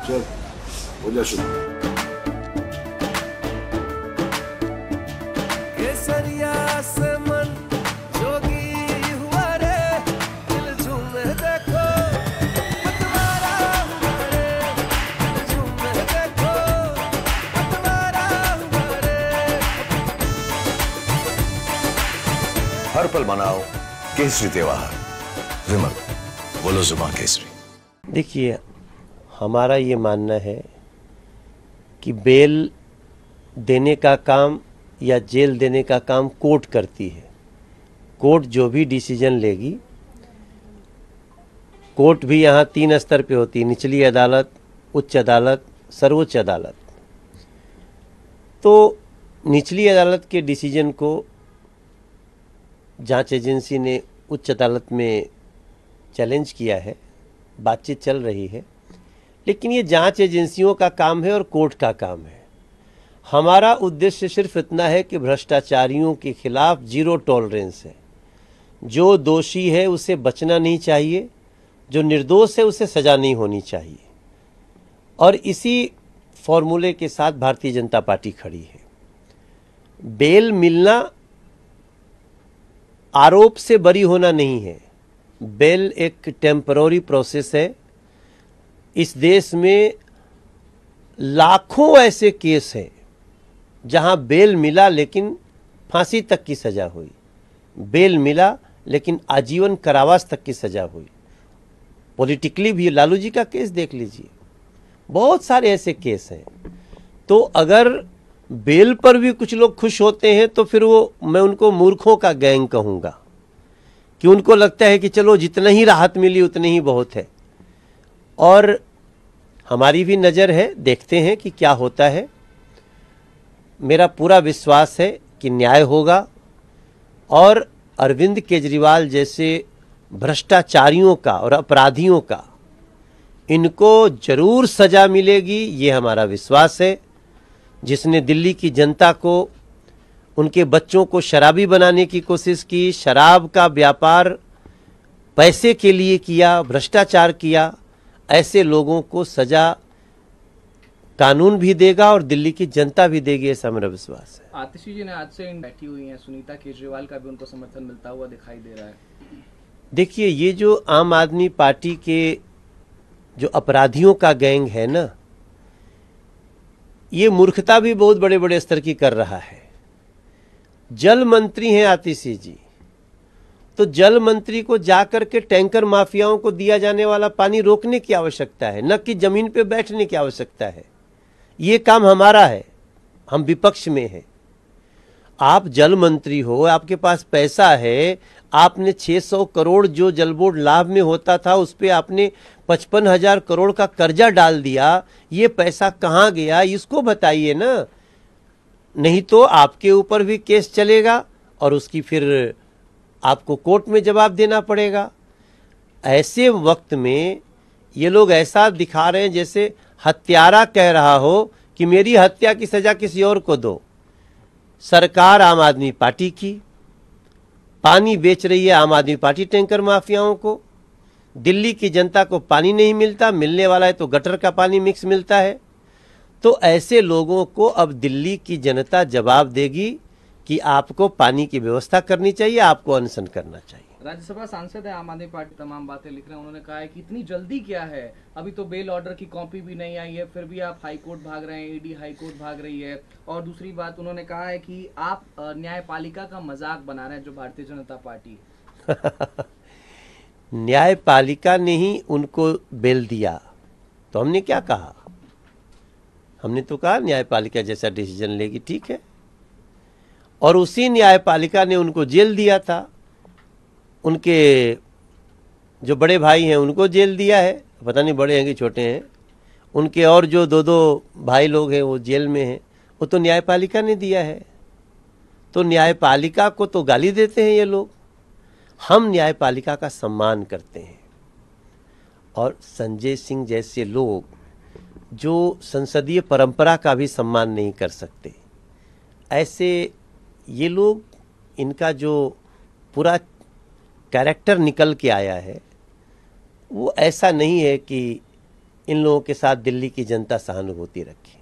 चल हो जा शुरू। केसरिया से मन जोगी हुआ रे, दिल झूमे देखो पतवारा हुआ रे, दिल झूमे देखो पतवारा हुआ रे। हर पल मनाओ केसरी त्योहार। विमल, बोलो जुबान केसरी। देखिए, हमारा ये मानना है कि बेल देने का काम या जेल देने का काम कोर्ट करती है। कोर्ट जो भी डिसीजन लेगी, कोर्ट भी यहाँ 3 स्तर पे होती है, निचली अदालत, उच्च अदालत, सर्वोच्च अदालत। तो निचली अदालत के डिसीजन को जांच एजेंसी ने उच्च अदालत में चैलेंज किया है, बातचीत चल रही है, लेकिन ये जांच एजेंसियों का काम है और कोर्ट का काम है। हमारा उद्देश्य सिर्फ इतना है कि भ्रष्टाचारियों के खिलाफ जीरो टॉलरेंस है। जो दोषी है उसे बचना नहीं चाहिए, जो निर्दोष है उसे सजा नहीं होनी चाहिए, और इसी फॉर्मूले के साथ भारतीय जनता पार्टी खड़ी है। बेल मिलना आरोप से बरी होना नहीं है। बेल एक टेम्पररी प्रोसेस है। इस देश में लाखों ऐसे केस हैं जहां बेल मिला लेकिन फांसी तक की सजा हुई, बेल मिला लेकिन आजीवन कारावास तक की सजा हुई। पॉलिटिकली भी लालू जी का केस देख लीजिए, बहुत सारे ऐसे केस हैं। तो अगर बेल पर भी कुछ लोग खुश होते हैं तो फिर वो, मैं उनको मूर्खों का गैंग कहूँगा, कि उनको लगता है कि चलो जितना ही राहत मिली उतने ही बहुत है। और हमारी भी नज़र है, देखते हैं कि क्या होता है। मेरा पूरा विश्वास है कि न्याय होगा और अरविंद केजरीवाल जैसे भ्रष्टाचारियों का और अपराधियों का, इनको जरूर सजा मिलेगी, ये हमारा विश्वास है। जिसने दिल्ली की जनता को, उनके बच्चों को शराबी बनाने की कोशिश की, शराब का व्यापार पैसे के लिए किया, भ्रष्टाचार किया, ऐसे लोगों को सजा कानून भी देगा और दिल्ली की जनता भी देगी, ऐसा मेरा विश्वास है। आतिशी जी ने आज से बैठी हुई हैं, सुनीता केजरीवाल का भी उनको समर्थन मिलता हुआ दिखाई दे रहा है। देखिए, ये जो आम आदमी पार्टी के जो अपराधियों का गैंग है ना, ये मूर्खता भी बहुत बड़े बड़े स्तर की कर रहा है। जल मंत्री हैं आतिशी जी, तो जल मंत्री को जाकर के टैंकर माफियाओं को दिया जाने वाला पानी रोकने की आवश्यकता है, न कि जमीन पे बैठने की आवश्यकता है। ये काम हमारा है, हम विपक्ष में हैं। आप जल मंत्री हो, आपके पास पैसा है, आपने 600 करोड़ जो जल बोर्ड लाभ में होता था उस पर आपने 55,000 करोड़ का कर्जा डाल दिया। ये पैसा कहाँ गया, इसको बताइए ना, नहीं तो आपके ऊपर भी केस चलेगा और उसकी फिर आपको कोर्ट में जवाब देना पड़ेगा। ऐसे वक्त में ये लोग ऐसा दिखा रहे हैं जैसे हत्यारा कह रहा हो कि मेरी हत्या की सजा किसी और को दो। सरकार आम आदमी पार्टी की, पानी बेच रही है आम आदमी पार्टी टैंकर माफियाओं को। दिल्ली की जनता को पानी नहीं मिलता, मिलने वाला है तो गटर का पानी मिक्स मिलता है। तो ऐसे लोगों को अब दिल्ली की जनता जवाब देगी कि आपको पानी की व्यवस्था करनी चाहिए, आपको अनशन करना चाहिए। राज्यसभा सांसद है आम आदमी पार्टी, तमाम बातें लिख रहे हैं। उन्होंने कहा है कि इतनी जल्दी क्या है, अभी तो बेल ऑर्डर की कॉपी भी नहीं आई है, फिर भी आप हाई कोर्ट भाग रहे हैं, ईडी हाई कोर्ट भाग रही है। और दूसरी बात उन्होंने कहा है कि आप न्यायपालिका का मजाक बना रहे हैं, जो भारतीय जनता पार्टी न्यायपालिका ने ही उनको बेल दिया, तो हमने क्या कहा? हमने तो कहा न्यायपालिका जैसा डिसीजन लेगी ठीक है, और उसी न्यायपालिका ने उनको जेल दिया था। उनके जो बड़े भाई हैं उनको जेल दिया है, पता नहीं बड़े हैं कि छोटे हैं। उनके और जो दो भाई लोग हैं वो जेल में हैं, वो तो न्यायपालिका ने दिया है। तो न्यायपालिका को तो गाली देते हैं ये लोग। हम न्यायपालिका का सम्मान करते हैं, और संजय सिंह जैसे लोग जो संसदीय परंपरा का भी सम्मान नहीं कर सकते, ऐसे ये लोग, इनका जो पूरा कैरेक्टर निकल के आया है वो ऐसा नहीं है कि इन लोगों के साथ दिल्ली की जनता सहानुभूति रखे।